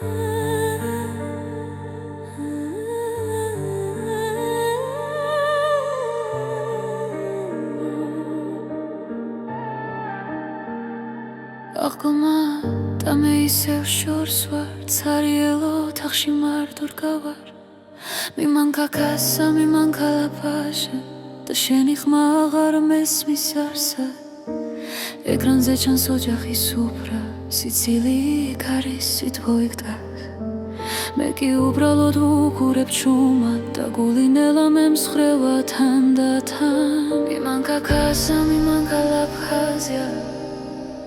აღგომა და მე ისევ შორს ვარ, ცარიელო თახში მარტო რგავარ. მიმანქაქასა მიმანქალაფაშა და შენი ხმა აღარ მესმის არსად. ეკრანზე ჩანს ოჯახის სუფრა, სიცილი იქ არის სითბოიგდას. მე კი უბრალოდ ვუყურებ ჩუმად და გული ნელა მემსხრევა თან და თან. მიმანქაქასა მიმანქალაფხაზია,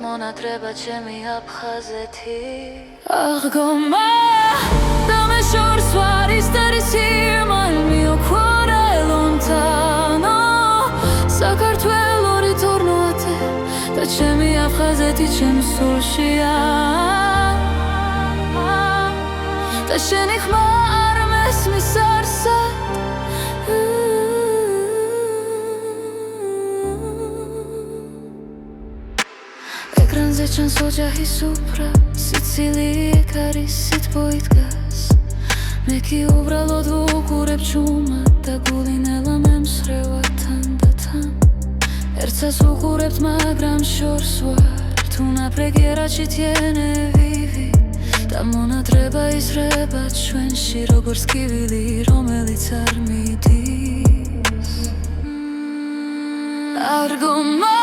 მონატრება ჩემი აფხაზეთი. აღგომა და მე შორს ვარ, ისტერის ირმალ მიოქვარე lontano. საქართველო ritornoate და ჩემი აფხაზეთი ჩემ სულშია. და შენი ხმა არ მესმის არსად. ეკრანზე ჩანს ოჯახის სუფრა, სიცილი იქ არის სითბოიგდას. მე კი უბრალოდ ვუყურებ ჩუმად და გული ნელა მემსხრევა თან და თან. ერთსაც ვუყურებთ მაგრამ შორს ვარ, თუ ნაფრეგერაჩი tiene vivi და მონატრება ისრება ჩვენში როგორც კივილი, რომელიც არ მიდის. აღგომა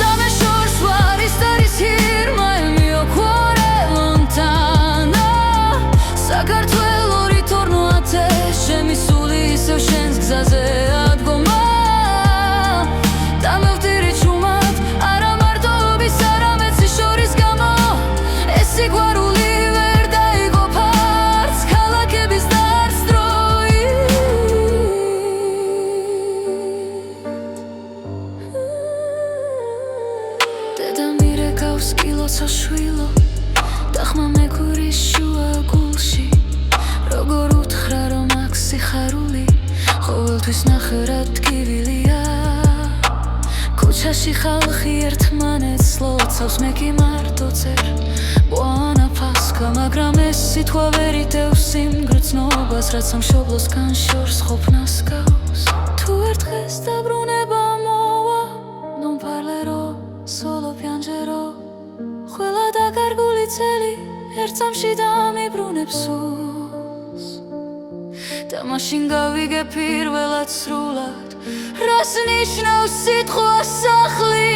და მე შორს ვარ, ისტერის ირმალ მიოქვარე lontano. საქართველო ritornoate ჩემი სული ისევ შენს გზაზე. აღგომა და მე ვდირი ჩუმად, არა მარტოობის არამედ სიშორის გამო. ეს სიყვარული ვერ დაიღუპა არც ქალაქების დარსდროით. დედა მირეკავს კილოცო შვილო და ხმა მექურის შუა გულში. როგორ უთხრა რომ აქ სიხარული ყოველთვის ნახევრად ტკივილია. ქუჩაში ხალხი ერთმანეთს ლოცავს, მე კი მარტო წერ ბუანა ფასკა. მაგრამ ეს სიტყვა ვერ იტევს იმ გრძნობას, რაც სამშობლოსგან შორს ყოფნას გავს. თუ ერთ დღეს დაბრუნება მოვა, non parlerò, solo piangerò. ყველა დაკარგული წელი ერთ წამში დამიბრუნებს სულს და მაშინ გავიგე პირველად სრულად, რას ნიშნავს სიტყვა სახლი.